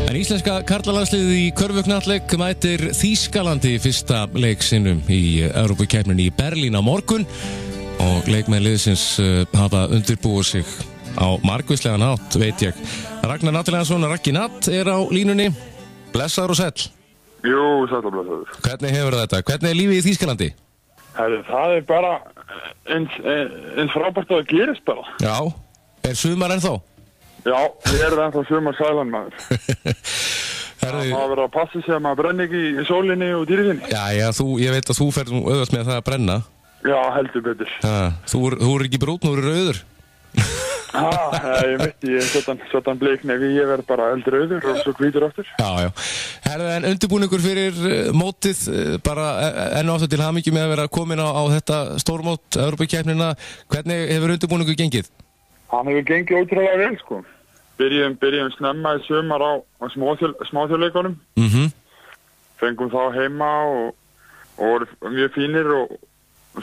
En íslenska karlalandsliðið í körfuknattleik mætir Þýskalandi í fyrsta leik sinnum í Evrópukeppninni í Berlín á morgun og leikmenn liðsins hafa undirbúið sig á margvíslegan hátt, veit ég. Ragnar Natilegansson, Raggi Natt, er á línunni. Blessaður og sæll. Jú, sæll og blessaður. Hvernig hefur þetta? Hvernig er lífið í Þýskalandi? Það er bara eins frábært að það gerist bara. Já, er sumar ennþá? Já, ég er ennþá sumar sælan maður. Það verður að passa sig að maður brenni ekki í sólinni og dýriðinni. Já, ég veit að þú ferð nú auðvast með það að brenna. Já, heldur betur. Þú er ekki brúnn, þú er rauður. Ég veit, ég er svona bleiknefi, ég verð bara eldur rauður og svo hvítur aftur. Já. Herðu, en undirbúningur fyrir mótið, bara enn og aftur til hamingju með að vera komin á þetta stórmót, Evrópukeppnina. Hvernig hefur undirbúningur gengið? Hann hefur gengið ótrúlega vel, sko. Byrjum snemma í sumar á smáþjóðleikunum. Fengum þá heima og voru mjög fínir og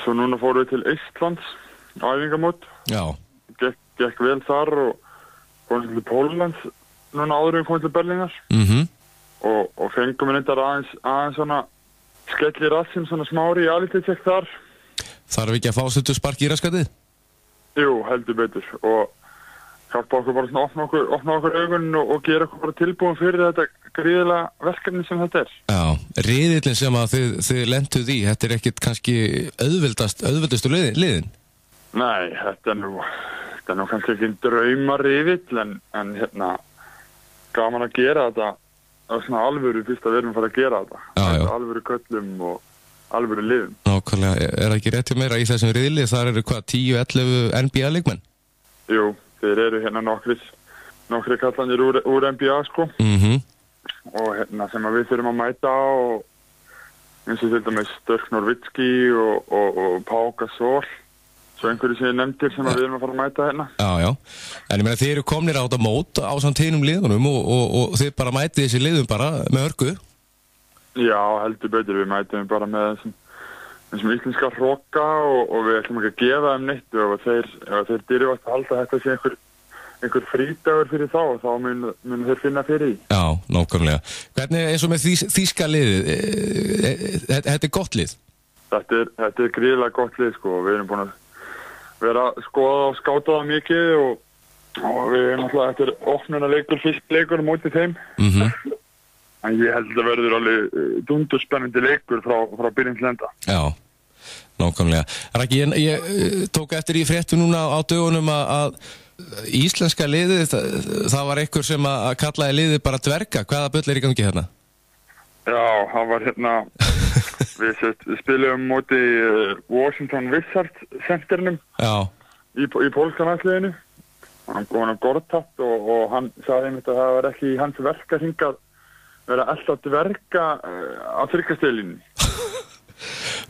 svo núna fórum við til Íslands á æfingamót. Já. Gekk vel þar og komum til Póllands núna áður við komum til Berlínar. Og fengum við neyndar aðeins svona skellir rassinn, svona smári í alitetsjekk þar. Þarf ekki að fá stuttu spark í raskatið? Jú, heldur betur og hjálpa okkur bara svona opna okkur augun og gera okkur bara tilbúin fyrir þetta gríðilega verkefni sem þetta er. Já, riðillin sem að þið lentuð í, þetta er ekkit kannski auðveldustu liðin? Nei, þetta er nú kannski ekki draumariðill en hérna gaman að gera þetta á svona alvöru fyrst að við erum að fara að gera þetta. Já. Alvöru köllum og alvöru liðum. Nákvæmlega, er það ekki rétt hjá meira í þessum riðli? Þar eru 10-11 NBA-leikmenn? Jú, þeir eru hérna nokkri kallanir úr NBA, sko. Og hérna sem við þurfum að mæta og eins og til dæmis Dirk Nowitzki og Pau Gasol. Svo einhverju sem ég nefndir sem við erum að fara að mæta hérna. Já. En ég meina þið eru komnir á þetta mót á samt hinum liðunum og þið bara mætið þessi liðum bara með hörku? Já, heldur betur. Við mætum bara með þessum íslenska hroka og við ætlum ekki að gefa þeim neitt og ef þeir dyrfast að halda þetta sé einhver frídagur fyrir þá mun þeir finna fyrir því. Já, nákvæmlega. Hvernig eins og með þýska liðið? Þetta er gott lið? Þetta er gríðilega gott lið, sko. Við erum búin að vera að skoða og skáta það mikið og við erum alltaf eftir opnunarleikur, fyrst leikur mótið þeim. En ég held að það verður alveg dundurspennandi leikur frá byrjun til enda. Já, nákvæmlega. Raggi, ég tók eftir í fréttu núna á dögunum að íslenska liðið, það var einhver sem að kallaði liðið bara dverga. Hvaða bull er í gangi hérna? Já, það var hérna, við spilum móti Washington Wizards centernum í pólska landsliðinu. Hann var Gortat og hann sagði einmitt að það var ekki í hans verk að hringað vera alltaf dverga á þryggasteylinni.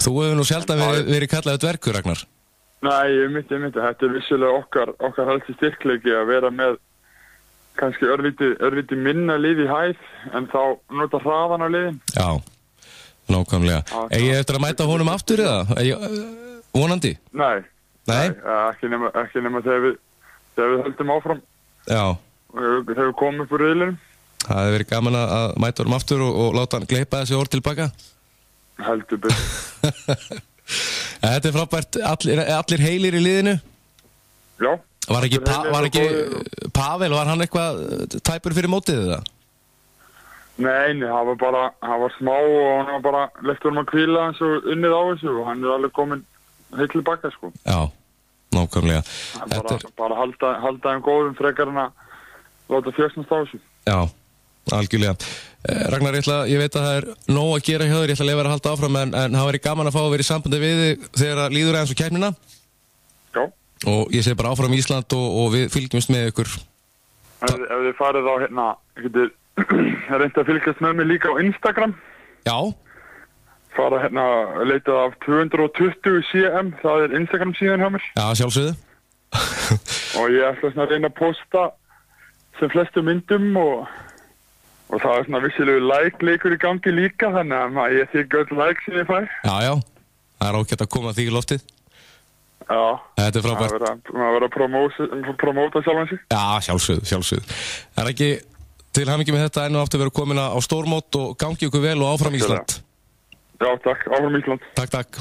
Þú hefur nú sjaldan verið kallaði dvergur, Ragnar? Nei, ég myndi. Þetta er vissulega okkar helsti styrkleiki að vera með kannski örlítið minna lið í hæð en þá nota hraðan á liðin. Já, nákvæmlega. Ég eftir að mæta honum aftur eða? Vonandi? Nei? Ekki nema þegar við höldum áfram. Já. Þegar við komum upp úr riðlinum. Það hefði verið gaman að mæta honum aftur og láta hann gleypa þessi orð tilbaka. Heldur betur. Þetta er frábært. Allir heilir í liðinu? Já. Var ekki Pavel, var hann eitthvað tæpur fyrir mótið eða? Nei, hann var smá og hann var bara leftur hann að hvíla eins og unnið á þessu og hann er alveg komin heill tilbaka, sko. Já, nákvæmlega. Bara halda þeim góðum frekar en að láta fjöksnast á þessu. Já. Algjörlega. Ragnar, ég veit að það er nóg að gera hjá þér, ég ætla að leyfa þér að halda áfram en það væri gaman að fá að vera í sambandi við þig þegar það líður aðeins á keppnina. Já. Og ég segi bara áfram Ísland og við fylgjumst með ykkur. Ef þið farið á hérna, reyndi að fylgjast með mig líka á Instagram. Já. Fara hérna að leita af 220 cm, það er Instagram síðan hjá mér. Já, sjálfsögðu. Og ég ætla svona að reyna að posta sem flestu myndum og það er svona vissilegu leikur í gangi líka, þannig að ég þykja öll sem ég fæ. Já, það er ágætt að koma því í loftið. Já. Þetta er frábært. Maður verður að promóta sjálfan sig. Já, sjálfsögðu. Það er ekki til hamingju með þetta enn og aftur verið komin á stórmót og gangi ykkur vel og áfram Ísland. Já, takk, áfram Ísland. Takk.